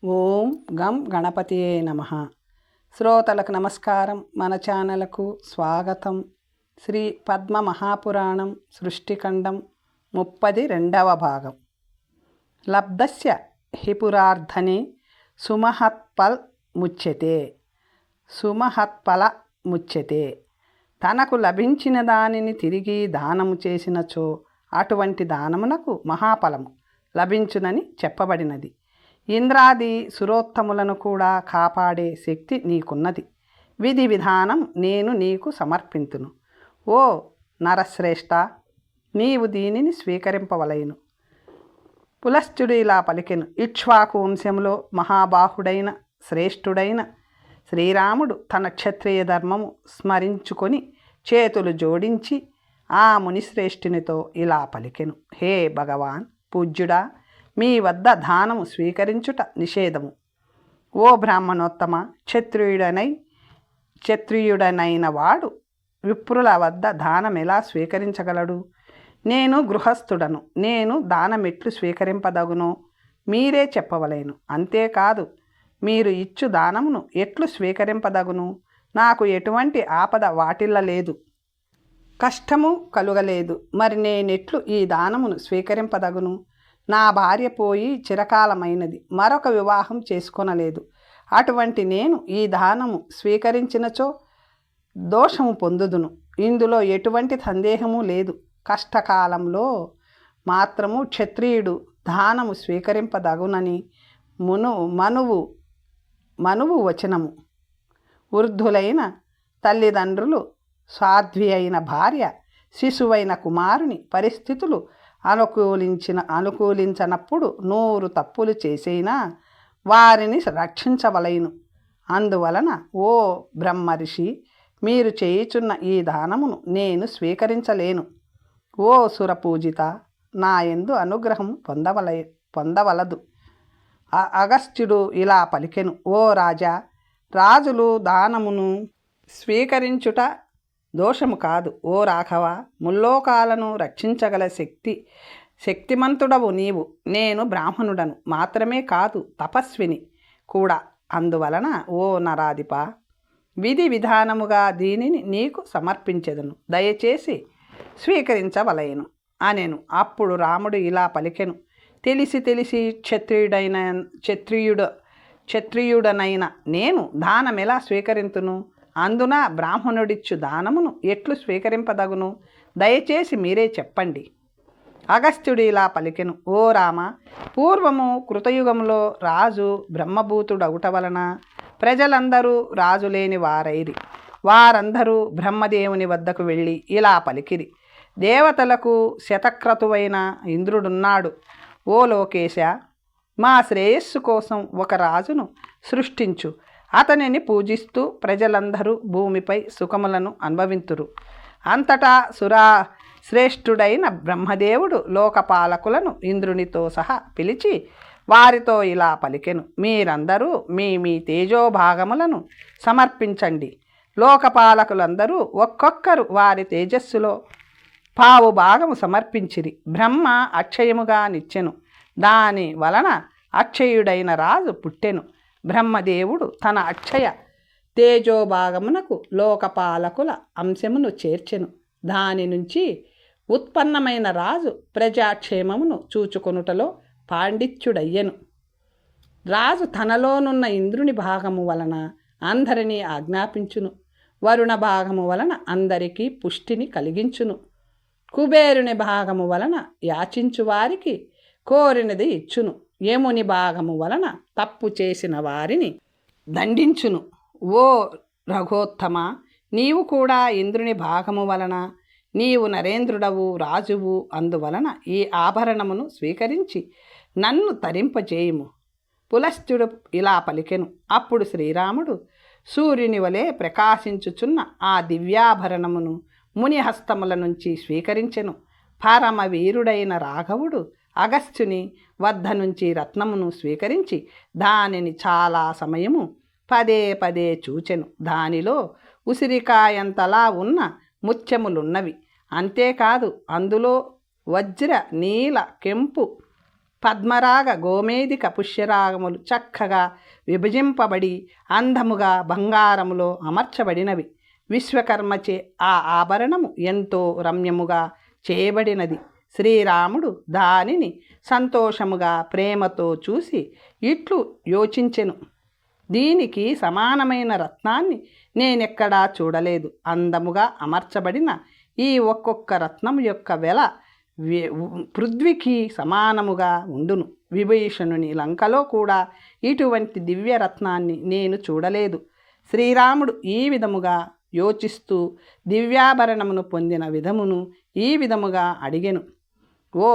ఓం గం గణపతియే నమః. శ్రోతలకు నమస్కారం. మన ఛానల్కు స్వాగతం. శ్రీ పద్మ మహాపురాణం సృష్టిఖండం 32వ భాగం. లబ్ధస్య హిపురార్థనే సుమహత్పల్ ముచ్యతే. సుమహత్ఫల ముచ్యతే. తనకు లభించిన దానిని తిరిగి దానము చేసినచో అటువంటి దానమునకు మహాఫలము లభించునని చెప్పబడినది. ఇంద్రాది సురోత్తములను కూడా కాపాడే శక్తి నీకున్నది. విధి విధానం నేను నీకు సమర్పింతును. ఓ నరశ్రేష్ఠ, నీవు దీనిని స్వీకరింపవలయును. పులస్త్యుడు ఇలా పలికెను. ఇక్ష్వాకు వంశంలో మహాబాహుడైన శ్రేష్ఠుడైన శ్రీరాముడు తన క్షత్రియ ధర్మము స్మరించుకొని చేతులు జోడించి ఆ మునిశ్రేష్ఠునితో ఇలా పలికెను. హే భగవాన్ పూజ్యుడా, మీ వద్ద దానము స్వీకరించుట నిషేధము. ఓ బ్రాహ్మణోత్తమ, క్షత్రియుడనైన వాడు విప్రుల వద్ద దానం ఎలా స్వీకరించగలడు? నేను గృహస్థుడను, నేను దానమెట్లు స్వీకరింపదగునో మీరే చెప్పవలేను. అంతేకాదు, మీరు ఇచ్చు దానమును ఎట్లు స్వీకరింపదగును? నాకు ఎటువంటి ఆపద వాటిల్లలేదు, కష్టము కలుగలేదు. మరి నేనెట్లు ఈ దానమును స్వీకరింపదగును? నా భార్య పోయి చిరకాలమైనది, మరొక వివాహం చేసుకొనలేదు. అటువంటి నేను ఈ దానము స్వీకరించినచో దోషము పొందుదును. ఇందులో ఎటువంటి సందేహము లేదు. కష్టకాలంలో మాత్రము క్షత్రియుడు దానము స్వీకరింపదగునని మనువు వచనము. వృద్ధులైన తల్లిదండ్రులు, సాధ్వి అయిన భార్య, శిశువైన కుమారుని పరిస్థితులు అనుకూలించనప్పుడు 100 తప్పులు చేసైనా వారిని రక్షించవలెను. అందువలన ఓ బ్రహ్మర్షి, మీరు చేయుచున్న ఈ దానమును నేను స్వీకరించలేను. ఓ సురపూజిత, నా యందు అనుగ్రహం పొందవలదు. అగస్త్యుడు ఇలా పలికెను. ఓ రాజా, రాజులు దానమును స్వీకరించుట దోషము కాదు. ఓ రాఘవ, ముల్లోకాలను రక్షించగల శక్తిమంతుడవు నీవు. నేను బ్రాహ్మణుడను మాత్రమే కాదు, తపస్విని కూడా. అందువలన ఓ నరాధిప, విధి విధానముగా దీనిని నీకు సమర్పించెదను, దయచేసి స్వీకరించవలెను అనెను. అప్పుడు రాముడు ఇలా పలికెను. తెలిసి క్షత్రియుడనైన నేను దానమెలా స్వీకరింతును? అందున బ్రాహ్మణుడిచ్చు దానమును ఎట్లు స్వీకరింపదగును? దయచేసి మీరే చెప్పండి. అగస్త్యుడు ఇలా పలికెను. ఓ రామ, పూర్వము కృతయుగంలో రాజు బ్రహ్మభూతుడగుట వలన ప్రజలందరూ రాజులేని వారైరి. వారందరూ బ్రహ్మదేవుని వద్దకు వెళ్ళి ఇలా పలికిరి. దేవతలకు శతక్రతువైన ఇంద్రుడున్నాడు. ఓ లోకేశ, మా శ్రేయస్సు కోసం ఒక రాజును సృష్టించు. అతనిని పూజిస్తూ ప్రజలందరూ భూమిపై సుఖములను అనుభవింతురు. అంతటా శ్రేష్ఠుడైన బ్రహ్మదేవుడు లోకపాలకులను ఇంద్రునితో సహా పిలిచి వారితో ఇలా పలికెను. మీరందరూ మీ మీ తేజోభాగములను సమర్పించండి. లోకపాలకులందరూ ఒక్కొక్కరు వారి తేజస్సులో పావు భాగము సమర్పించిరి. బ్రహ్మ అక్షయముగా నిచ్చెను. దాని వలన అక్షయుడైన రాజు పుట్టెను. బ్రహ్మదేవుడు తన అక్షయ తేజోభాగమునకు లోకపాలకుల అంశమును చేర్చెను. దాని నుంచి ఉత్పన్నమైన రాజు ప్రజాక్షేమమును చూచుకొనుటలో పాండిత్యుడయ్యెను. రాజు తనలోనున్న ఇంద్రుని భాగము వలన అందరినీ ఆజ్ఞాపించును. వరుణ భాగము వలన అందరికీ పుష్టిని కలిగించును. కుబేరుని భాగము వలన యాచించు వారికి కోరినది ఇచ్చును. యముని భాగము వలన తప్పు చేసిన వారిని దండించును. ఓ రఘోత్తమ, నీవు కూడా ఇంద్రుని భాగము వలన నీవు నరేంద్రుడవు, రాజువు. అందువలన ఈ ఆభరణమును స్వీకరించి నన్ను తరింపజేయుము. పులస్త్యుడు ఇలా పలికెను. అప్పుడు శ్రీరాముడు సూర్యుని వలె ప్రకాశించుచున్న ఆ దివ్యాభరణమును మునిహస్తముల నుంచి స్వీకరించెను. పరమవీరుడైన రాఘవుడు అగస్త్యుని వద్ద నుంచి రత్నమును స్వీకరించి దానిని చాలా సమయము పదే పదే చూచెను. దానిలో ఉసిరికాయంతలా ఉన్న ముత్యములున్నవి. అంతేకాదు, అందులో వజ్ర, నీల, కెంపు, పద్మరాగ గోమేధిక పుష్యరాగములు చక్కగా విభజింపబడి అందముగా బంగారములో అమర్చబడినవి. విశ్వకర్మచే ఆ ఆభరణము ఎంతో రమ్యముగా చేయబడినది. శ్రీరాముడు దానిని సంతోషముగా ప్రేమతో చూసి ఇట్లు యోచించెను, దీనికి సమానమైన రత్నాన్ని నేనెక్కడా చూడలేదు. అందముగా అమర్చబడిన ఈ ఒక్కొక్క రత్నము యొక్క వెల పృథ్వీకి సమానముగా ఉండును. విభీషణుని లంకలో కూడా ఇటువంటి దివ్యరత్నాన్ని నేను చూడలేదు. శ్రీరాముడు ఈ విధముగా యోచిస్తూ దివ్యాభరణమును పొందిన విధమును ఈ విధముగా అడిగెను. ఓ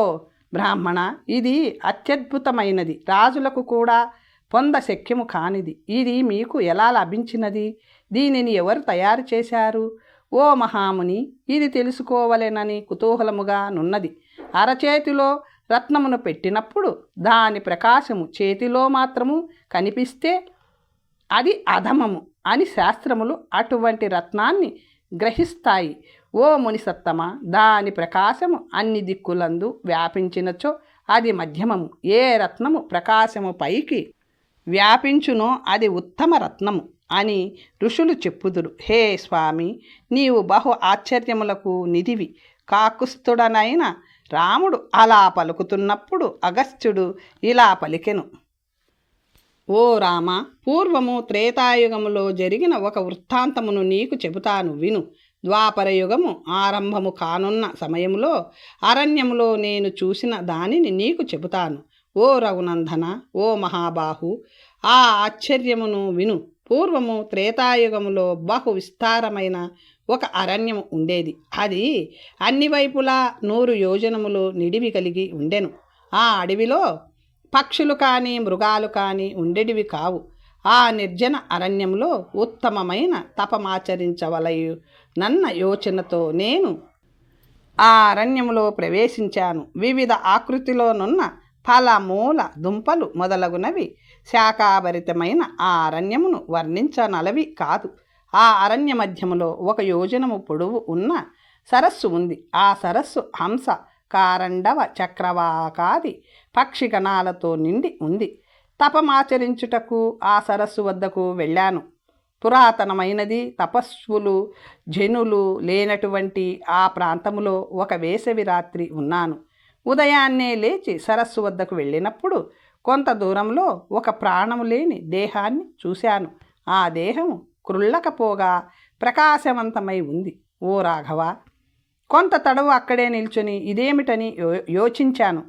బ్రాహ్మణ, ఇది అత్యద్భుతమైనది, రాజులకు కూడా పొందశక్యము కానిది. ఇది మీకు ఎలా లభించినది? దీనిని ఎవరు తయారు చేశారు? ఓ మహాముని, ఇది తెలుసుకోవలెనని కుతూహలముగా నున్నది. అరచేతిలో రత్నమును పెట్టినప్పుడు దాని ప్రకాశము చేతిలో మాత్రము కనిపిస్తే అది అధమము అని శాస్త్రములు అటువంటి రత్నాన్ని గ్రహిస్తాయి. ఓ మునిసత్తమ, దాని ప్రకాశము అన్ని దిక్కులందు వ్యాపించినచో అది మధ్యమము. ఏ రత్నము ప్రకాశము పైకి వ్యాపించునో అది ఉత్తమ రత్నము అని ఋషులు చెప్పుదురు. హే స్వామి, నీవు బహు ఆశ్చర్యములకు నిధివి. కాకుస్థుడనైన రాముడు అలా పలుకుతున్నప్పుడు అగస్త్యుడు ఇలా పలికెను. ఓ రామ, పూర్వము త్రేతాయుగములో జరిగిన ఒక వృత్తాంతమును నీకు చెబుతాను, విను. ద్వాపరయుగము ఆరంభము కానున్న సమయంలో అరణ్యములో నేను చూసిన దానిని నీకు చెబుతాను. ఓ రఘునందన, ఓ మహాబాహు, ఆ ఆశ్చర్యమును విను. పూర్వము త్రేతాయుగములో బహు విస్తారమైన ఒక అరణ్యము ఉండేది. అది అన్ని వైపులా 100 యోజనములు నిడివి కలిగి ఉండెను. ఆ అడవిలో పక్షులు కానీ మృగాలు కానీ ఉండేటివి కావు. ఆ నిర్జన అరణ్యంలో ఉత్తమమైన తపమాచరించవలయు నన్న యోచనతో నేను ఆ అరణ్యములో ప్రవేశించాను. వివిధ ఆకృతిలోనున్న ఫల మూల దుంపలు మొదలగునవి శాఖాభరితమైన ఆ అరణ్యమును వర్ణించనలవి కాదు. ఆ అరణ్య మధ్యములో 1 యోజనము పొడవు ఉన్న సరస్సు ఉంది. ఆ సరస్సు హంస, కారండవ, చక్రవాకాది పక్షిగణాలతో నిండి ఉంది. తపమాచరించుటకు ఆ సరస్సు వద్దకు వెళ్ళాను. పురాతనమైనది, తపస్సులు జనులు లేనటువంటి ఆ ప్రాంతములో ఒక వేసవి రాత్రి ఉన్నాను. ఉదయాన్నే లేచి సరస్సు వద్దకు వెళ్ళినప్పుడు కొంత దూరంలో ఒక ప్రాణము లేని దేహాన్ని చూశాను. ఆ దేహము కృళ్ళకపోగా ప్రకాశవంతమై ఉంది. ఓ రాఘవ, కొంత తడవు అక్కడే నిల్చుని ఇదేమిటని యోచించాను.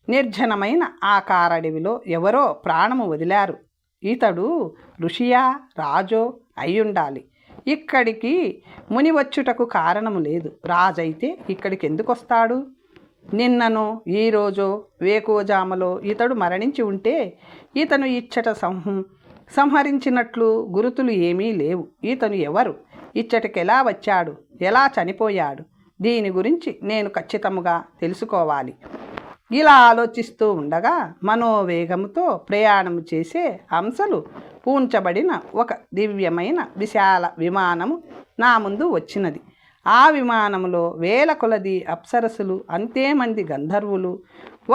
నిర్జనమైన ఆ కారడవిలో ఎవరో ప్రాణము వదిలారు. ఇతడు ఋషియా రాజో అయ్యుండాలి. ఇక్కడికి ముని వచ్చుటకు కారణము లేదు. రాజైతే ఇక్కడికి ఎందుకు వస్తాడు? నిన్ననో ఈరోజో వేకువజామలో ఇతడు మరణించి ఉంటే ఇతను ఇచ్చట సంహరించినట్లు గురుతులు ఏమీ లేవు. ఇతను ఎవరు? ఇచ్చటికి ఎలా వచ్చాడు? ఎలా చనిపోయాడు? దీని గురించి నేను ఖచ్చితంగా తెలుసుకోవాలి. ఇలా ఆలోచిస్తూ ఉండగా మనోవేగముతో ప్రయాణం చేసే హంసలు పూంచబడిన ఒక దివ్యమైన విశాల విమానము నా ముందు వచ్చినది. ఆ విమానములో వేల కొలది అప్సరసులు, అంతేమంది గంధర్వులు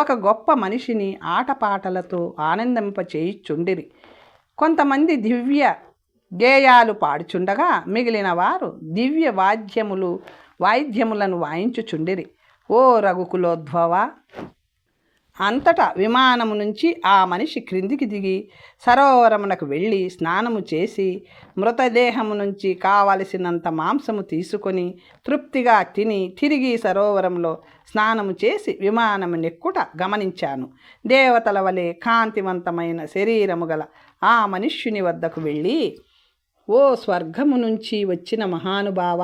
ఒక గొప్ప మనిషిని ఆటపాటలతో ఆనందింపచేయుచుండిరి. కొంతమంది దివ్య గేయాలు పాడుచుండగా మిగిలిన వారు దివ్య వాయిద్యములను వాయించుచుండిరి. ఓ రఘుకులోద్భవ, అంతటా విమానము నుంచి ఆ మనిషి క్రిందికి దిగి సరోవరమునకు వెళ్ళి స్నానము చేసి మృతదేహము నుంచి కావలసినంత మాంసము తీసుకొని తృప్తిగా తిని తిరిగి సరోవరంలో స్నానము చేసి విమానము నెక్కుట గమనించాను. దేవతల వలె కాంతివంతమైన శరీరము గల ఆ మనుష్యుని వద్దకు వెళ్ళి, ఓ స్వర్గము నుంచి వచ్చిన మహానుభావ,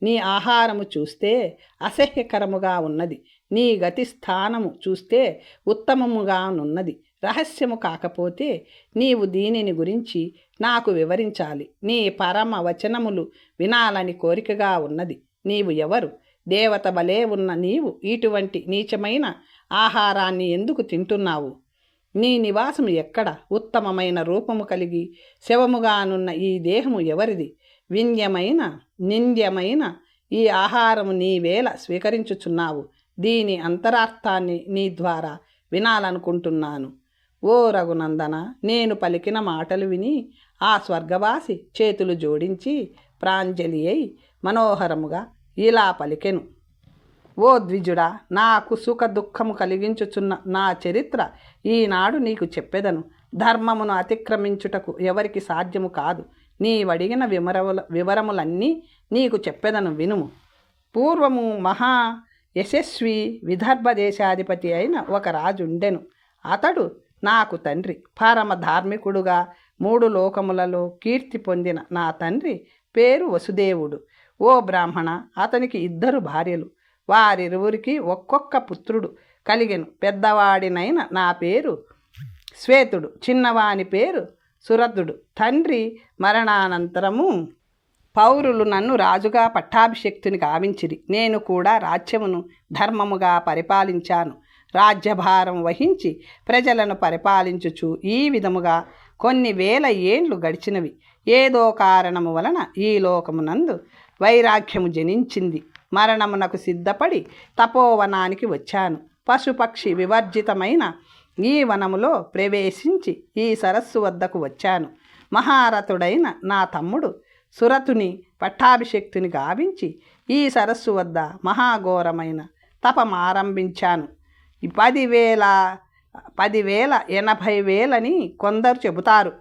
నీ ఆహారము చూస్తే అసహ్యకరముగా ఉన్నది. నీ గతి స్థానము చూస్తే ఉత్తమముగానున్నది. రహస్యము కాకపోతే నీవు దీనిని గురించి నాకు వివరించాలి. నీ పరమ వచనములు వినాలని కోరికగా ఉన్నది. నీవు ఎవరు? దేవత వలె ఉన్న నీవు ఇటువంటి నీచమైన ఆహారాన్ని ఎందుకు తింటున్నావు? నీ నివాసం ఎక్కడ? ఉత్తమమైన రూపము కలిగి శవముగానున్న ఈ దేహము ఎవరిది? నింద్యమైన ఈ ఆహారము నీవేళ స్వీకరించుచున్నావు? దీని అంతరార్థాన్ని నీ ద్వారా వినాలనుకుంటున్నాను. ఓ రఘునందన, నేను పలికిన మాటలు విని ఆ స్వర్గవాసి చేతులు జోడించి ప్రాంజలి అయి మనోహరముగా ఇలా పలికెను. ఓ ద్విజుడా, నాకు సుఖ దుఃఖము కలిగించుచున్న నా చరిత్ర ఈనాడు నీకు చెప్పెదను. ధర్మమును అతిక్రమించుటకు ఎవరికి సాధ్యము కాదు. నీవడిగిన వివరములన్నీ నీకు చెప్పెదను, వినుము. పూర్వము మహా యశస్వి విదర్భ దేశాధిపతి అయిన ఒక రాజుండెను. అతడు నాకు తండ్రి. పరమ ధార్మికుడుగా 3 లోకములలో కీర్తి పొందిన నా తండ్రి పేరు వసుదేవుడు. ఓ బ్రాహ్మణ, అతనికి 2 భార్యలు. వారిరువురికి ఒక్కొక్క పుత్రుడు కలిగెను. పెద్దవాడినైన నా పేరు శ్వేతుడు, చిన్నవాని పేరు సురథుడు. తండ్రి మరణానంతరము పౌరులు నన్ను రాజుగా పట్టాభిషిక్తుని గావించిరి. నేను కూడా రాజ్యమును ధర్మముగా పరిపాలించాను. రాజ్యభారం వహించి ప్రజలను పరిపాలించుచు ఈ విధముగా కొన్ని వేల ఏండ్లు గడిచినవి. ఏదో కారణము వలన ఈ లోకమునందు వైరాగ్యము జనించింది. మరణమునకు సిద్ధపడి తపోవనానికి వచ్చాను. పశుపక్షి వివర్జితమైన ఈ వనములో ప్రవేశించి ఈ సరస్సు వద్దకు వచ్చాను. మహారథుడైన నా తమ్ముడు సురథుని పట్టాభిషిక్తుని గావించి ఈ సరస్సు వద్ద మహాఘోరమైన తపమారంభించాను. 10,000 80,000 కొందరు చెబుతారు.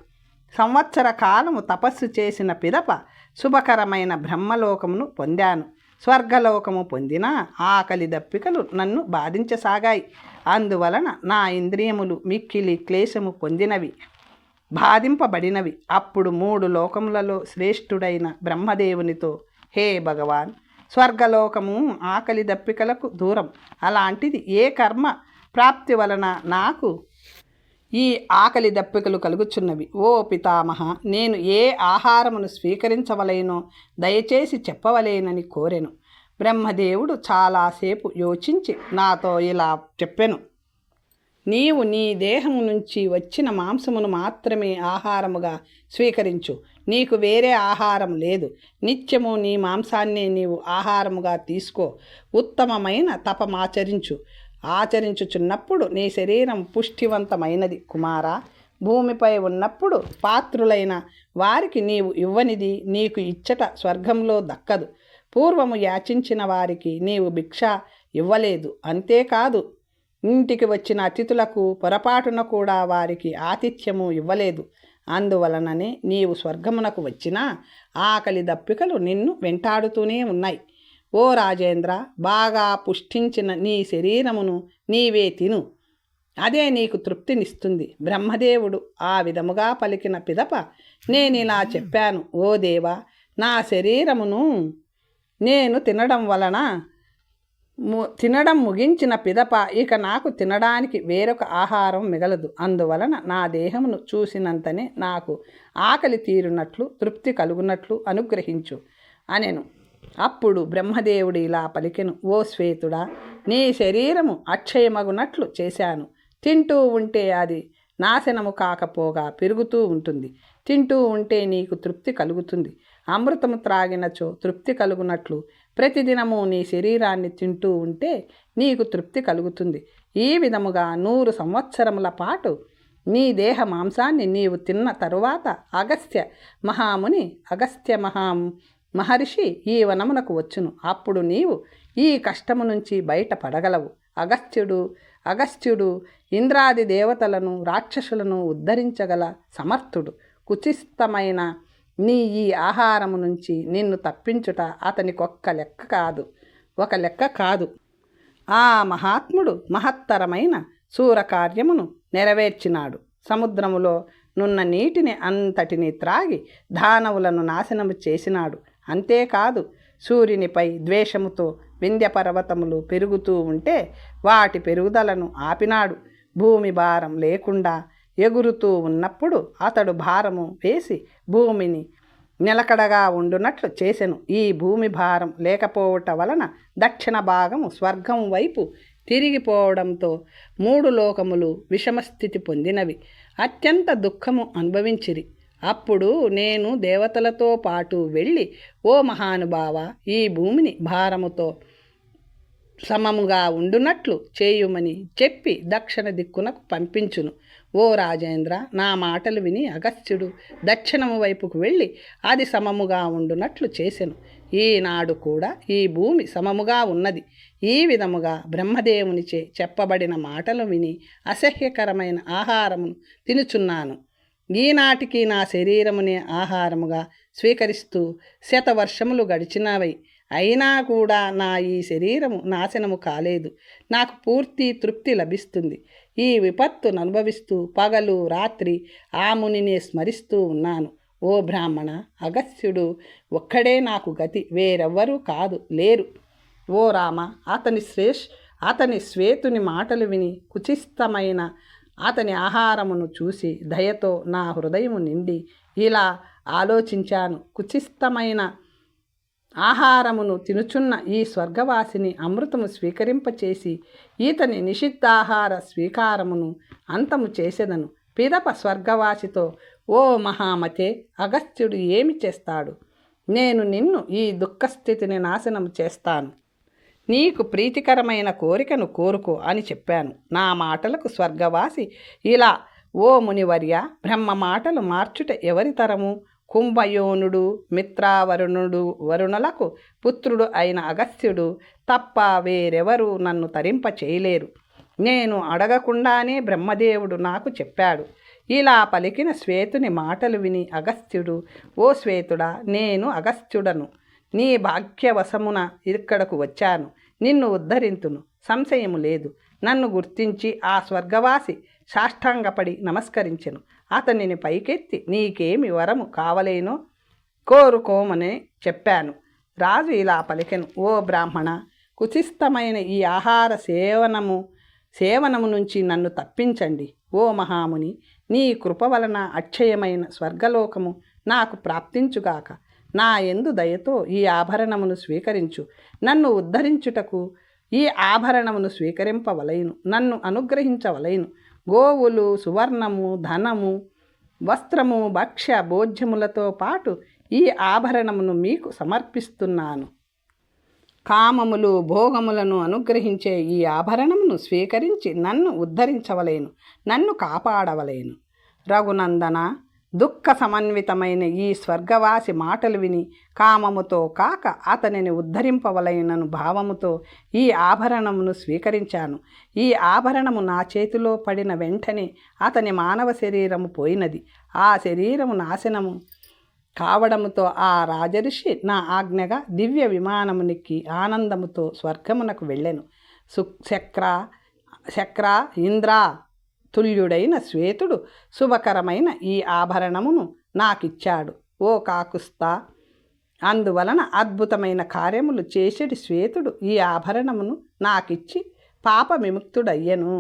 సంవత్సర కాలము తపస్సు చేసిన పిదప శుభకరమైన బ్రహ్మలోకమును పొందాను. స్వర్గలోకము పొందిన ఆకలి దప్పికలు నన్ను బాధించసాగాయి. అందువలన నా ఇంద్రియములు మిక్కిలి క్లేశము పొందినవి, బాధింపబడినవి. అప్పుడు 3 లోకములలో శ్రేష్ఠుడైన బ్రహ్మదేవునితో, హే భగవాన్, స్వర్గలోకము ఆకలి దప్పికలకు దూరం. అలాంటిది ఏ కర్మ ప్రాప్తి వలన నాకు ఈ ఆకలి దప్పికలు కలుగుచున్నవి? ఓ పితామహ, నేను ఏ ఆహారమును స్వీకరించవలేనో దయచేసి చెప్పవలేనని కోరెను. బ్రహ్మదేవుడు చాలాసేపు యోచించి నాతో ఇలా చెప్పెను. నీవు నీ దేహము నుంచి వచ్చిన మాంసమును మాత్రమే ఆహారముగా స్వీకరించు. నీకు వేరే ఆహారం లేదు. నిత్యము నీ మాంసాన్నే నీవు ఆహారముగా తీసుకో. ఉత్తమమైన తపమాచరించు. ఆచరించుచున్నప్పుడు నీ శరీరం పుష్టివంతమైనది. కుమారా, భూమిపై ఉన్నప్పుడు పాత్రులైన వారికి నీవు ఇవ్వనిది నీకు ఇచ్చట స్వర్గంలో దక్కదు. పూర్వము యాచించిన వారికి నీవు భిక్ష ఇవ్వలేదు. అంతేకాదు, ఇంటికి వచ్చిన అతిథులకు పొరపాటున కూడా వారికి ఆతిథ్యము ఇవ్వలేదు. అందువలననే నీవు స్వర్గమునకు వచ్చినా ఆకలి దప్పికలు నిన్ను వెంటాడుతూనే ఉన్నాయి. ఓ రాజేంద్ర, బాగా పుష్టించిన నీ శరీరమును నీవే తిను. అదే నీకు తృప్తినిస్తుంది. బ్రహ్మదేవుడు ఆ విధముగా పలికిన పిదప నేనిలా చెప్పాను. ఓ దేవా, నా శరీరమును నేను తినడం ముగించిన పిదప ఇక నాకు తినడానికి వేరొక ఆహారం మిగలదు. అందువలన నా దేహమును చూసినంతనే నాకు ఆకలి తీరునట్లు, తృప్తి కలుగునట్లు అనుగ్రహించు అనెను. అప్పుడు బ్రహ్మదేవుడు ఇలా పలికెను. ఓ శ్వేతుడా, నీ శరీరము అక్షయమగునట్లు చేశాను. తింటూ ఉంటే అది నాశనము కాకపోగా పెరుగుతూ ఉంటుంది. తింటూ ఉంటే నీకు తృప్తి కలుగుతుంది. అమృతము త్రాగినచో తృప్తి కలుగునట్లు ప్రతిదినము నీ శరీరాన్ని తింటూ ఉంటే నీకు తృప్తి కలుగుతుంది. ఈ విధముగా 100 సంవత్సరముల పాటు నీ దేహ మాంసాన్ని నీవు తిన్న తరువాత అగస్త్య మహర్షి ఈ వనమునకు వచ్చును. అప్పుడు నీవు ఈ కష్టము నుంచి బయటపడగలవు. అగస్త్యుడు ఇంద్రాది దేవతలను, రాక్షసులను ఉద్ధరించగల సమర్థుడు. కుచిస్తమైన నీ ఈ ఆహారము నుంచి నిన్ను తప్పించుట అతనికి ఒక లెక్క కాదు. ఆ మహాత్ముడు మహత్తరమైన శూరకార్యమును నెరవేర్చినాడు. సముద్రములో నున్న నీటిని అంతటిని త్రాగి దానవులను నాశనము చేసినాడు. అంతేకాదు, సూర్యునిపై ద్వేషముతో వింధ్య పర్వతములు పెరుగుతూ ఉంటే వాటి పెరుగుదలను ఆపినాడు. భూమి భారం లేకుండా ఎగురుతూ ఉన్నప్పుడు అతడు భారము వేసి భూమిని నిలకడగా ఉండునట్లు చేసెను. ఈ భూమి భారం లేకపోవటం వలన దక్షిణ భాగము స్వర్గం వైపు తిరిగిపోవడంతో 3 లోకములు విషమస్థితి పొందినవి. అత్యంత దుఃఖము అనుభవించిరి. అప్పుడు నేను దేవతలతో పాటు వెళ్ళి, ఓ మహానుభావ, ఈ భూమిని భారముతో సమముగా ఉండునట్లు చేయుమని చెప్పి దక్షిణ దిక్కునకు పంపించును. ఓ రాజేంద్ర, నా మాటలు విని అగస్త్యుడు దక్షిణము వైపుకు వెళ్ళి అది సమముగా ఉండునట్లు చేసెను. ఈనాడు కూడా ఈ భూమి సమముగా ఉన్నది. ఈ విధముగా బ్రహ్మదేవునిచే చెప్పబడిన మాటలు విని అసహ్యకరమైన ఆహారమును తినుచున్నాను. ఈనాటికి నా శరీరమునే ఆహారముగా స్వీకరిస్తూ శతవర్షములు గడిచినవై, అయినా కూడా నా ఈ శరీరము నాశనము కాలేదు. నాకు పూర్తి తృప్తి లభిస్తుంది. ఈ విపత్తును అనుభవిస్తూ పగలు రాత్రి ఆ మునినే స్మరిస్తూ ఉన్నాను. ఓ బ్రాహ్మణ, అగస్త్యుడు ఒక్కడే నాకు గతి, వేరెవ్వరూ లేరు. ఓ రామ, అతని శ్వేతుని మాటలు విని కుచిస్తమైన అతని ఆహారమును చూసి దయతో నా హృదయము నిండి ఇలా ఆలోచించాను. కుచిస్తమైన ఆహారమును తినుచున్న ఈ స్వర్గవాసిని అమృతము స్వీకరింపచేసి ఈతని నిషిద్ధాహార స్వీకారమును అంతము చేసెదను. పిదప స్వర్గవాసితో, ఓ మహామతే, అగస్త్యుడు ఏమి చేస్తాడు? నేను నిన్ను ఈ దుఃఖస్థితిని నాశనము చేస్తాను. నీకు ప్రీతికరమైన కోరికను కోరుకో అని చెప్పాను. నా మాటలకు స్వర్గవాసి ఇలా, ఓ మునివర్య, బ్రహ్మ మాటలు మార్చుట ఎవరి తరము? కుంభయోనుడు, మిత్రావరుణుడు, వరుణులకు పుత్రుడు అయిన అగస్త్యుడు తప్ప వేరెవరూ నన్ను తరింప చేయలేరు. నేను అడగకుండానే బ్రహ్మదేవుడు నాకు చెప్పాడు. ఇలా పలికిన శ్వేతుని మాటలు విని అగస్త్యుడు, ఓ శ్వేతుడా, నేను అగస్త్యుడను. నీ భాగ్యవశమున ఇక్కడకు వచ్చాను. నిన్ను ఉద్ధరింతును, సంశయము లేదు. నన్ను గుర్తించి ఆ స్వర్గవాసి సాష్టాంగపడి నమస్కరించెను. అతనిని పైకెత్తి, నీకేమి వరము కావలేనో కోరుకోమని చెప్పాను. రాజు ఇలా పలికెను, ఓ బ్రాహ్మణ, కుచిస్తమైన ఈ ఆహార సేవనము నుంచి నన్ను తప్పించండి. ఓ మహాముని, నీ కృప వలన అక్షయమైన స్వర్గలోకము నాకు ప్రాప్తించుగాక. నా యందు దయతో ఈ ఆభరణమును స్వీకరించు. నన్ను ఉద్ధరించుటకు ఈ ఆభరణమును స్వీకరింపవలైను. నన్ను అనుగ్రహించవలైను. గోవులు, సువర్ణము, ధనము, వస్త్రము, భక్ష్య భోజ్యములతో పాటు ఈ ఆభరణమును మీకు సమర్పిస్తున్నాను. కామములు, భోగములను అనుగ్రహించే ఈ ఆభరణమును స్వీకరించి నన్ను ఉద్ధరించవలేను, నన్ను కాపాడవలేను. రఘునందన, దుఃఖ సమన్వితమైన ఈ స్వర్గవాసి మాటలు విని కామముతో కాక అతనిని ఉద్ధరింపవలైనను భావముతో ఈ ఆభరణమును స్వీకరించాను. ఈ ఆభరణము నా చేతిలో పడిన వెంటనే అతని మానవ శరీరము పోయినది. ఆ శరీరము నాశనము కావడముతో ఆ రాజర్షి నా ఆజ్ఞగా దివ్య విమానమునికి ఆనందముతో స్వర్గమునకు వెళ్ళెను. శక్ర, ఇంద్ర తుల్యుడైన శ్వేతుడు శుభకరమైన ఈ ఆభరణమును నాకిచ్చాడు. ఓ కాకుస్తా, అందువలన అద్భుతమైన కార్యములు చేసేటి శ్వేతుడు ఈ ఆభరణమును నాకిచ్చి పాప విముక్తుడయ్యను.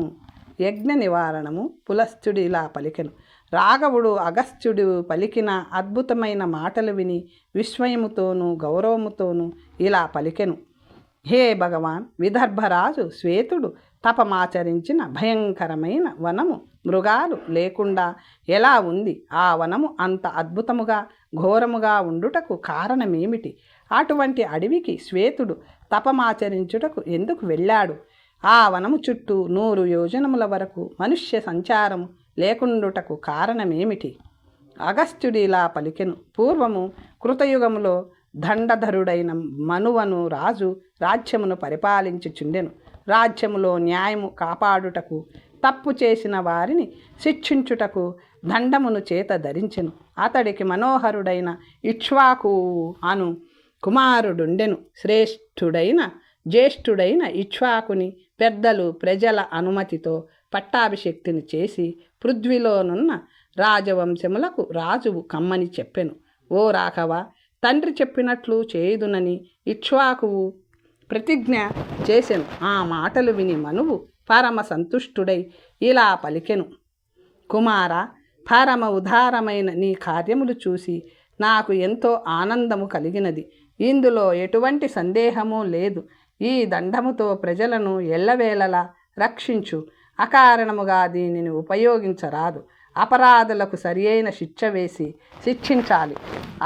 యజ్ఞ నివారణము. పులస్త్యుడు ఇలా పలికెను. రాఘవుడు అగస్త్యుడు పలికిన అద్భుతమైన మాటలు విని విస్మయముతోనూ గౌరవముతోనూ ఇలా పలికెను. హే భగవాన్, విదర్భరాజు శ్వేతుడు తపమాచరించిన భయంకరమైన వనము మృగాలు లేకుండా ఎలా ఉంది? ఆ వనము అంత అద్భుతముగా ఘోరముగా ఉండుటకు కారణమేమిటి? అటువంటి అడవికి శ్వేతుడు తపమాచరించుటకు ఎందుకు వెళ్ళాడు? ఆ వనము చుట్టూ 100 యోజనముల వరకు మనుష్య సంచారము లేకుండుటకు కారణమేమిటి? అగస్త్యుడు ఇలా పలికెను. పూర్వము కృతయుగములో దండధరుడైన మనువను రాజు రాజ్యమును పరిపాలించుచుండెను. రాజ్యములో న్యాయము కాపాడుటకు, తప్పు చేసిన వారిని శిక్షించుటకు దండమును చేత ధరించెను. అతడికి మనోహరుడైన ఇక్ష్వాకు అను కుమారుడుండెను. జ్యేష్ఠుడైన ఇక్ష్వాకుని పెద్దలు ప్రజల అనుమతితో పట్టాభిషేక్తిని చేసి పృథ్వీలోనున్న రాజవంశములకు రాజువు కమ్మని చెప్పెను. ఓ రాఘవ, తండ్రి చెప్పినట్లు చేయుదునని ఇక్ష్వాకువు ప్రతిజ్ఞ చేసెను. ఆ మాటలు విని మనువు పరమ సంతుష్టుడై ఇలా పలికెను. కుమార, పరమ ఉదారమైన నీ కార్యములు చూసి నాకు ఎంతో ఆనందము కలిగినది. ఇందులో ఎటువంటి సందేహము లేదు. ఈ దండముతో ప్రజలను ఎల్లవేళలా రక్షించు. అకారణముగా దీనిని ఉపయోగించరాదు. అపరాధులకు సరియైన శిక్ష వేసి శిక్షించాలి.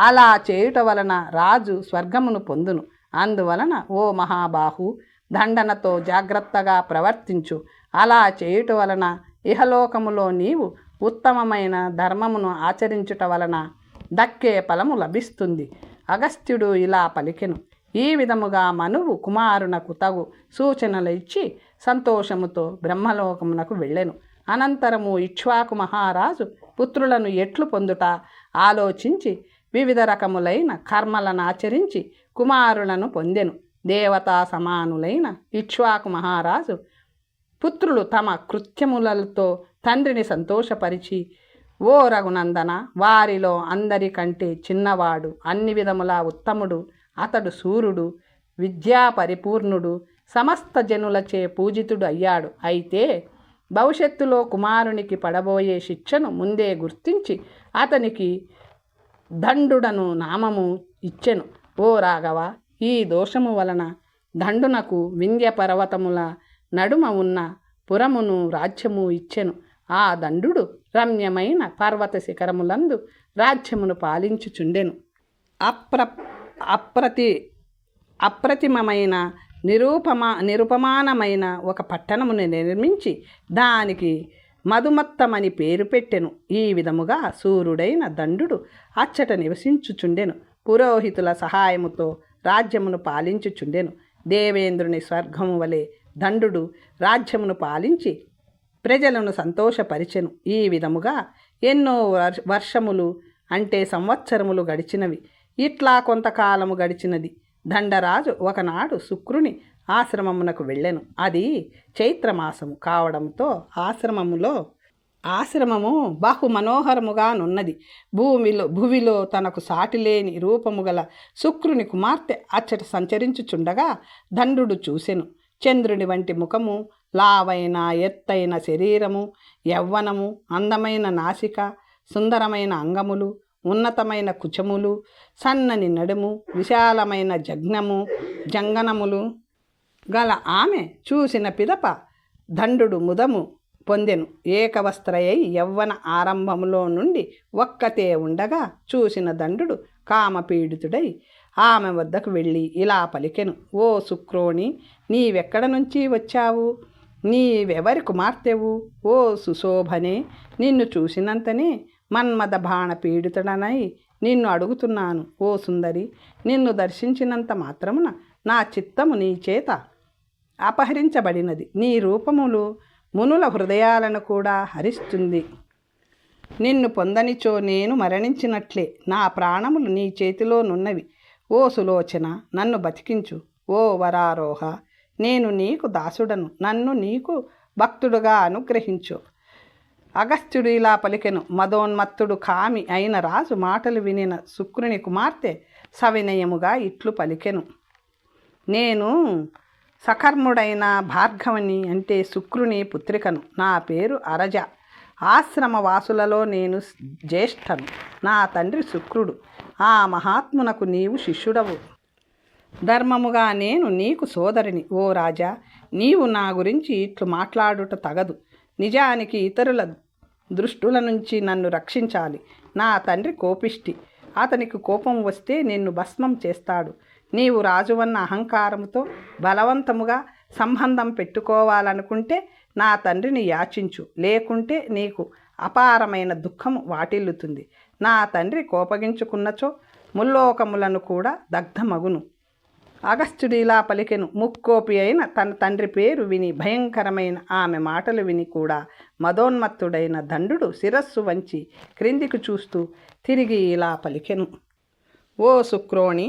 అలా చేయుట వలన రాజు స్వర్గమును పొందును. అందువలన ఓ మహాబాహు, దండనతో జాగ్రత్తగా ప్రవర్తించు. అలా చేయుట వలన ఇహలోకములో నీవు ఉత్తమమైన ధర్మమును ఆచరించుట వలన దక్కే ఫలము లభిస్తుంది. అగస్త్యుడు ఇలా పలికెను. ఈ విధముగా మనువు కుమారునకు తగు సూచనలు ఇచ్చి సంతోషముతో బ్రహ్మలోకమునకు వెళ్ళెను. అనంతరము ఇక్ష్వాకు మహారాజు పుత్రులను ఎట్లు పొందుట ఆలోచించి వివిధ రకములైన కర్మలను ఆచరించి కుమారులను పొందెను. దేవతా సమానులైన ఇక్ష్వాకు మహారాజు పుత్రులు తమ కృత్యములతో తండ్రిని సంతోషపరిచి, ఓ రఘునందన, వారిలో అందరికంటే చిన్నవాడు, అన్ని విధములా ఉత్తముడు, అతడు సూర్యుడు, విద్యా పరిపూర్ణుడు, సమస్త జనులచే పూజితుడు అయ్యాడు. అయితే భవిష్యత్తులో కుమారునికి పడబోయే శిక్షను ముందే గుర్తించి అతనికి దండుడను నామము ఇచ్చెను. ఓ రాఘవ, ఈ దోషము వలన దండునకు వింధ్య పర్వతముల నడుమ ఉన్న పురమును రాజ్యము ఇచ్చెను. ఆ దండుడు రమ్యమైన పర్వత శిఖరములందు రాజ్యమును పాలించుచుండెను. అప్రతిమమైన నిరుపమానమైన ఒక పట్టణమును నిర్మించి దానికి మధుమత్తమని పేరు పెట్టెను. ఈ విధముగా సూర్యుడైన దండుడు అచ్చట నివసించుచుండెను. పురోహితుల సహాయముతో రాజ్యమును పాలించుచుండెను. దేవేంద్రుని స్వర్గము వలె దండుడు రాజ్యమును పాలించి ప్రజలను సంతోషపరిచెను. ఈ విధముగా ఎన్నో వర్షములు అంటే సంవత్సరములు గడిచినవి. ఇట్లా కొంతకాలము గడిచినది. దండరాజు ఒకనాడు శుక్రుని ఆశ్రమమునకు వెళ్ళెను. అది చైత్రమాసము కావడంతో ఆశ్రమము బహు మనోహరముగానున్నది. భువిలో తనకు సాటిలేని రూపము గల శుక్రుని కుమార్తె అచ్చట సంచరించుచుండగా దండుడు చూసెను. చంద్రుని వంటి ముఖము, లావైన ఎత్తైన శరీరము, యవ్వనము, అందమైన నాసిక, సుందరమైన అంగములు, ఉన్నతమైన కుచములు, సన్నని నడుము, విశాలమైన జంగనములు గల ఆమె చూసిన పిదప దండుడు ముదము పొందెను. ఏకవస్త్రయై యవ్వన ఆరంభములో నుండి ఒక్కతే ఉండగా చూసిన దండుడు కామపీడితుడై ఆమె వద్దకు వెళ్ళి ఇలా పలికెను. ఓ శుక్రోణి, నీవెక్కడ నుంచి వచ్చావు? నీవెవరి కుమార్తెవు? ఓ సుశోభనే, నిన్ను చూసినంతనే మన్మద బాణ పీడితుడనై నిన్ను అడుగుతున్నాను. ఓ సుందరి, నిన్ను దర్శించినంత మాత్రమున నా చిత్తము నీ చేత అపహరించబడినది. నీ రూపములు మునుల హృదయాలను కూడా హరిస్తుంది. నిన్ను పొందనిచో నేను మరణించినట్లే. నా ప్రాణములు నీ చేతిలోనున్నవి. ఓ సులోచన, నన్ను బతికించు. ఓ వరారోహ, నేను నీకు దాసుడను. నన్ను నీకు భక్తుడుగా అనుగ్రహించు. అగస్త్యుడు ఇలా పలికెను. మదోన్మత్తుడు కామి అయిన రాజు మాటలు వినిన శుక్రుని కుమార్తె సవినయముగా ఇట్లు పలికెను. నేను సకర్ముడైన భార్గవని, అంటే శుక్రుని పుత్రికను. నా పేరు అరజ. ఆశ్రమవాసులలో నేను జ్యేష్ఠను. నా తండ్రి శుక్రుడు. ఆ మహాత్మునకు నీవు శిష్యుడవు. ధర్మముగా నేను నీకు సోదరిని. ఓ రాజా, నీవు నా గురించి ఇట్లు మాట్లాడుట తగదు. నిజానికి ఇతరుల దృష్టుల నుంచి నన్ను రక్షించాలి. నా తండ్రి కోపిష్టి. అతనికి కోపం వస్తే నిన్ను భస్మం చేస్తాడు. నీవు రాజువన్న అహంకారముతో బలవంతముగా సంబంధం పెట్టుకోవాలనుకుంటే నా తండ్రిని యాచించు. లేకుంటే నీకు అపారమైన దుఃఖము వాటిల్లుతుంది. నా తండ్రి కోపగించుకున్నచో ముల్లోకములను కూడా దగ్ధమగును. అగస్త్యుడు ఇలా పలికెను. ముక్కోపి అయిన తన తండ్రి పేరు విని భయంకరమైన ఆమె మాటలు విని కూడా మదోన్మత్తుడైన దండుడు శిరస్సు వంచి క్రిందికి చూస్తూ తిరిగి ఇలా పలికెను. ఓ శుక్రోణి,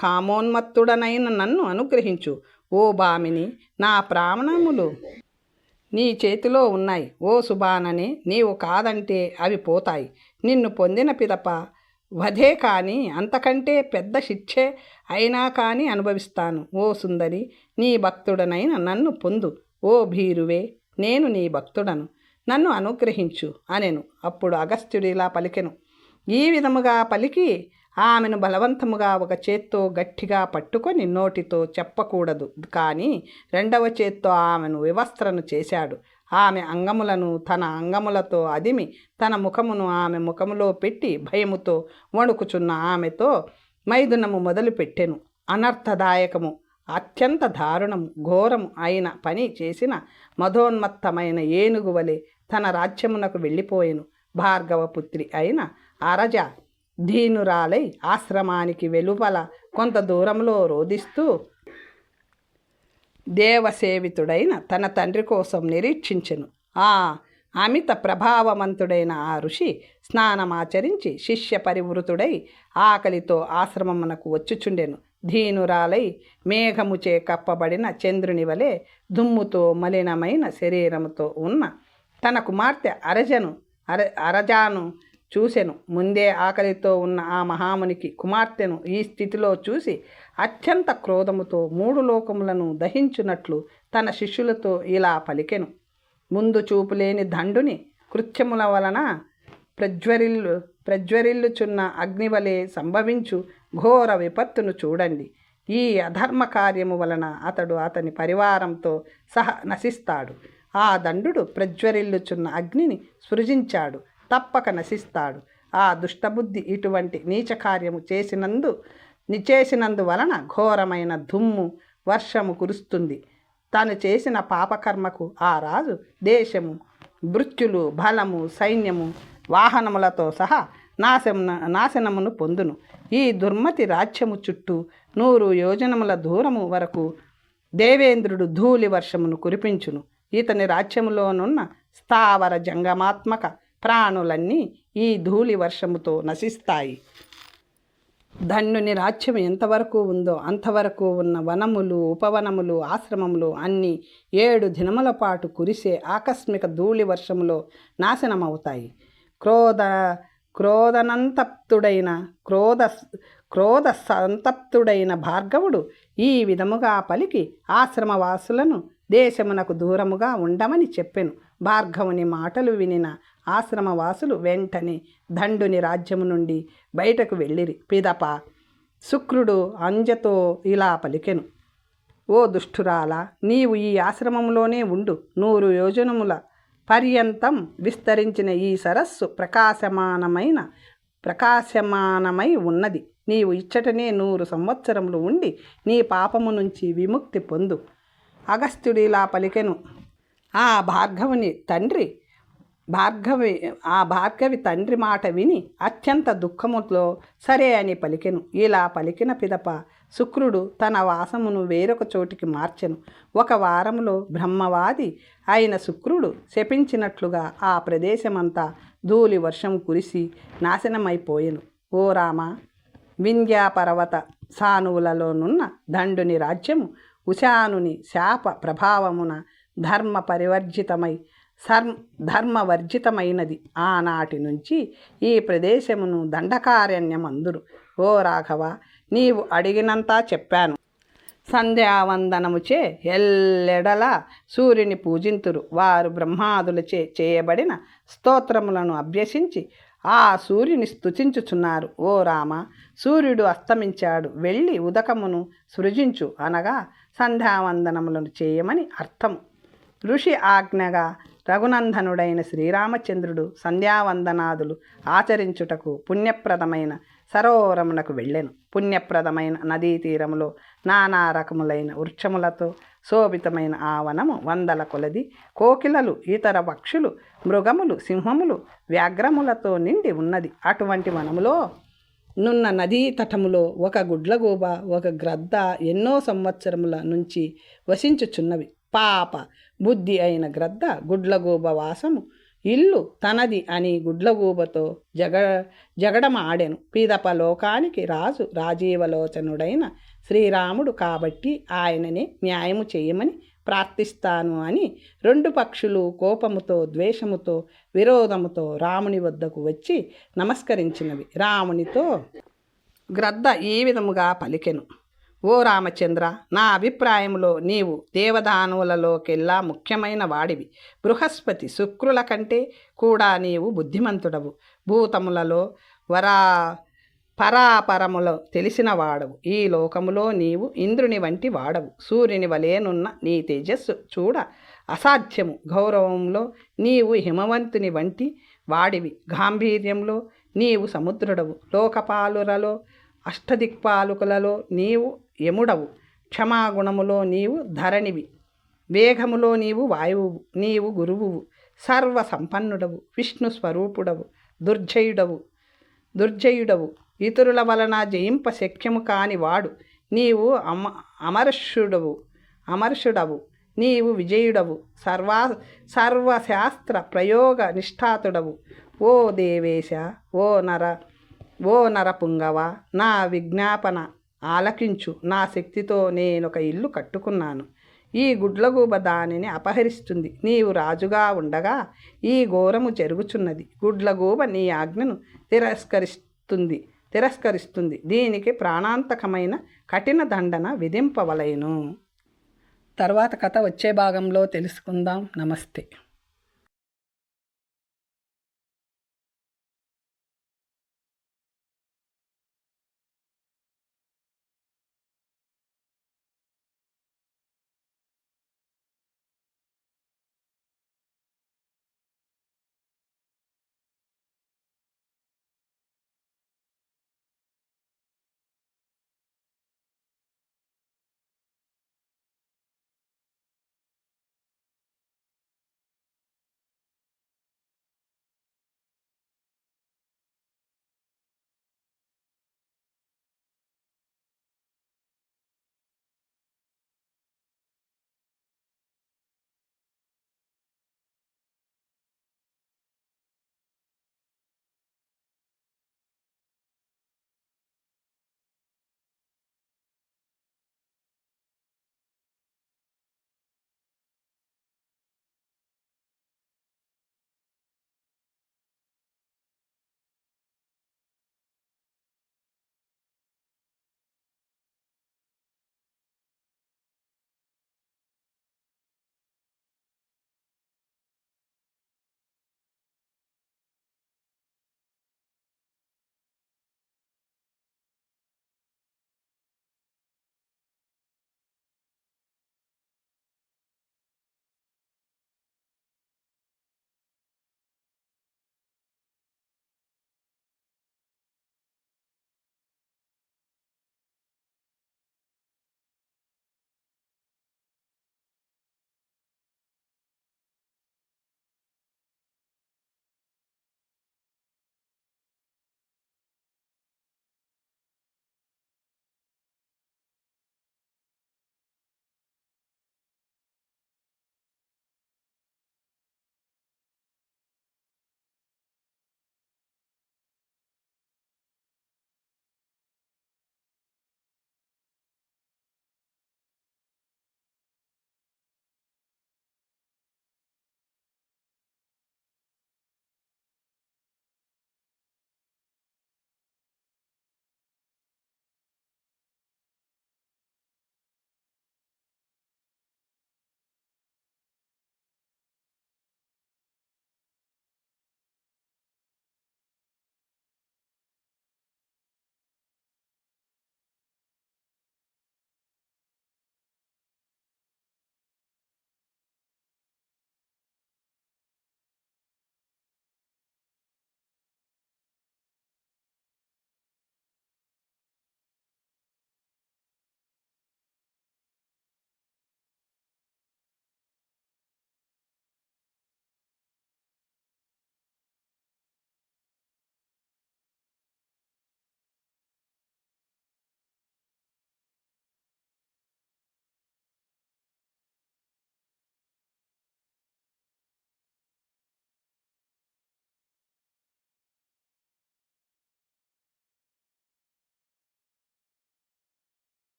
కామోన్మత్తుడనైన నన్ను అనుగ్రహించు. ఓ భామిని, నా ప్రాణములు నీ చేతిలో ఉన్నాయి. ఓ సుబాననే, నీవు కాదంటే అవి పోతాయి. నిన్ను పొందిన పిదప వధే కానీ అంతకంటే పెద్ద శిక్షే అయినా కానీ అనుభవిస్తాను. ఓ సుందరి, నీ భక్తుడనైన నన్ను పొందు. ఓ భీరువే, నేను నీ భక్తుడను, నన్ను అనుగ్రహించు అనెను. అప్పుడు అగస్త్యుడు ఇలా పలికెను. ఈ విధముగా పలికి ఆమెను బలవంతముగా ఒక చేత్తో గట్టిగా పట్టుకొని నోటితో చెప్పకూడదు కానీ రెండవ చేత్తో ఆమెను వివస్త్రను చేశాడు. ఆమె అంగములను తన అంగములతో అదిమి తన ముఖమును ఆమె ముఖములో పెట్టి భయముతో వణుకుచున్న ఆమెతో మైదునము మొదలుపెట్టెను. అనర్థదాయకము అత్యంత దారుణము ఘోరము అయిన పని చేసిన మధోన్మత్తమైన ఏనుగు వలె తన రాజ్యమునకు వెళ్ళిపోయెను. భార్గవపుత్రి అయిన అరజ దీనురాలై ఆశ్రమానికి వెలుపల కొంత దూరంలో రోదిస్తూ దేవసేవితుడైన తన తండ్రి కోసం నిరీక్షించెను. ఆ అమిత ప్రభావవంతుడైన ఆ ఋషి స్నానమాచరించి శిష్య పరివృతుడై ఆకలితో ఆశ్రమమునకు వచ్చుచుండెను. దీనురాలై మేఘముచే కప్పబడిన చంద్రుని వలె దుమ్ముతో మలినమైన శరీరముతో ఉన్న తన కుమార్తె అరజాను చూసెను. ముందే ఆకలితో ఉన్న ఆ మహామునికి కుమార్తెను ఈ స్థితిలో చూసి అత్యంత క్రోధముతో 3 లోకములను దహించునట్లు తన శిష్యులతో ఇలా పలికెను. ముందు చూపులేని దండుని కృత్యముల వలన ప్రజ్వరిల్లుచున్న అగ్నివలే సంభవించు ఘోర విపత్తును చూడండి. ఈ అధర్మ కార్యము వలన అతడు అతని పరివారంతో సహా నశిస్తాడు. ఆ దండు ప్రజ్వరిల్లుచున్న అగ్నిని సృజించాడు, తప్పక నశిస్తాడు. ఆ దుష్టబుద్ధి ఇటువంటి నీచ కార్యము చేసినందు వలన ఘోరమైన దుమ్ము వర్షము కురుస్తుంది. తాను చేసిన పాపకర్మకు ఆ రాజు దేశము, మృత్యులు, బలము, సైన్యము, వాహనములతో సహా నాశనమును పొందును. ఈ దుర్మతి రాజ్యము చుట్టూ 100 యోజనముల దూరము వరకు దేవేంద్రుడు ధూళి వర్షమును కురిపించును. ఇతని రాజ్యములోనున్న స్థావర జంగమాత్మక ప్రాణులన్నీ ఈ ధూళి వర్షముతో నశిస్తాయి. ధన్యుని రాజ్యం ఎంతవరకు ఉందో అంతవరకు ఉన్న వనములు, ఉపవనములు, ఆశ్రమములు అన్నీ 7 దినముల పాటు కురిసే ఆకస్మిక ధూళి వర్షములో నాశనమవుతాయి. క్రోధ సంతప్తుడైన భార్గవుడు ఈ విధముగా పలికి ఆశ్రమవాసులను దేశమునకు దూరముగా ఉండమని చెప్పెను. భార్గవుని మాటలు వినిన ఆశ్రమవాసులు వెంటనే దండుని రాజ్యము నుండి బయటకు వెళ్ళిరి. పిదప శుక్రుడు అంజతో ఇలా పలికెను. ఓ దుష్టురాలా, నీవు ఈ ఆశ్రమంలోనే ఉండు. 100 యోజనముల పర్యంతం విస్తరించిన ఈ సరస్సు ప్రకాశమానమై ఉన్నది. నీవు ఇచ్చటనే 100 సంవత్సరములు ఉండి నీ పాపము నుంచి విముక్తి పొందు. అగస్త్యుడు ఇలా పలికెను. ఆ భార్గవి తండ్రి మాట విని అత్యంత దుఃఖముతో సరే అని పలికెను. ఇలా పలికిన పిదప శుక్రుడు తన వాసమును వేరొక చోటికి మార్చెను. 1 వారములో బ్రహ్మవాది అయిన శుక్రుడు శపించినట్లుగా ఆ ప్రదేశమంతా ధూళి వర్షం కురిసి నాశనమైపోయెను. ఓ రామ, వింధ్యాపర్వత సానువులలోనున్న దండుని రాజ్యము ఉశానుని శాప ప్రభావమున ధర్మవర్జితమైనది. ఆనాటి నుంచి ఈ ప్రదేశమును దండకారణ్యమందురు. ఓ రాఘవ, నీవు అడిగినంతా చెప్పాను. సంధ్యావందనముచే ఎల్లెడల సూర్యుని పూజింతురు. వారు బ్రహ్మాదులచే చేయబడిన స్తోత్రములను అభ్యసించి ఆ సూర్యుని స్తుతించుచున్నారు. ఓ రామ, సూర్యుడు అస్తమించాడు, వెళ్ళి ఉదకమును సృజించు అనగా సంధ్యావందనములను చేయమని అర్థము. ఋషి ఆజ్ఞగా రఘునందనుడైన శ్రీరామచంద్రుడు సంధ్యావందనాదులు ఆచరించుటకు పుణ్యప్రదమైన సరోవరమునకు వెళ్ళెను. పుణ్యప్రదమైన నదీ తీరములో నానా రకములైన వృక్షములతో శోభితమైన ఆ వనము 100 కొలది కోకిలలు, ఇతర పక్షులు, మృగములు, సింహములు, వ్యాఘ్రములతో నిండి ఉన్నది. అటువంటి వనములో నున్న నదీ తటములో ఒక గుడ్లగూబ, ఒక గ్రద్ద ఎన్నో సంవత్సరముల నుంచి వసించుచున్నవి. పాప బుద్ధి అయిన గ్రద్ద గుడ్లగూబ వాసము ఇల్లు తనది అని గుడ్లగూబతో జగడమాడెను. పిదప లోకానికి రాజు రాజీవలోచనుడైన శ్రీరాముడు కాబట్టి ఆయననే న్యాయము చేయమని ప్రార్థిస్తాను అని 2 పక్షులు కోపముతో, ద్వేషముతో, విరోధముతో రాముని వద్దకు వచ్చి నమస్కరించినవి. రామునితో గ్రద్ద ఈ విధముగా పలికెను. ఓ రామచంద్ర, నా అభిప్రాయంలో నీవు దేవదానవులలోకెల్లా ముఖ్యమైన వాడివి. బృహస్పతి, శుక్రుల కంటే కూడా నీవు బుద్ధిమంతుడవు. భూతములలో పరాపరములో తెలిసిన వాడవు. ఈ లోకములో నీవు ఇంద్రుని వంటి వాడవు. సూర్యుని వలేనున్న నీ తేజస్సు చూడ అసాధ్యము. గౌరవంలో నీవు హిమవంతుని వంటి వాడివి. గాంభీర్యంలో నీవు సముద్రుడవు. లోకపాలులలో అష్టదిక్పాలకులలో నీవు యముడవు. క్షమాగుణములో నీవు ధరణివి, వేగములో నీవు వాయువు, నీవు గురువువు, సర్వ సంపన్నుడవు, విష్ణు స్వరూపుడవు, దుర్జయుడవు, ఇతరుల వలన జయింప శక్యము కాని వాడు, నీవు అమర్షుడవు, నీవు విజయుడవు, సర్వశాస్త్ర ప్రయోగ నిష్ఠాతుడవు. ఓ దేవేశ, ఓ నరపుంగవ, నా విజ్ఞాపన ఆలకించు. నా శక్తితో నేనొక ఇల్లు కట్టుకున్నాను. ఈ గుడ్లగూబ దానిని అపహరిస్తుంది. నీవు రాజుగా ఉండగా ఈ ఘోరము జరుగుచున్నది. గుడ్లగూబ నీ ఆజ్ఞను తిరస్కరిస్తుంది. దీనికి ప్రాణాంతకమైన కఠిన దండన విధింపవలెను. తర్వాత కథ వచ్చే భాగంలో తెలుసుకుందాం. నమస్తే.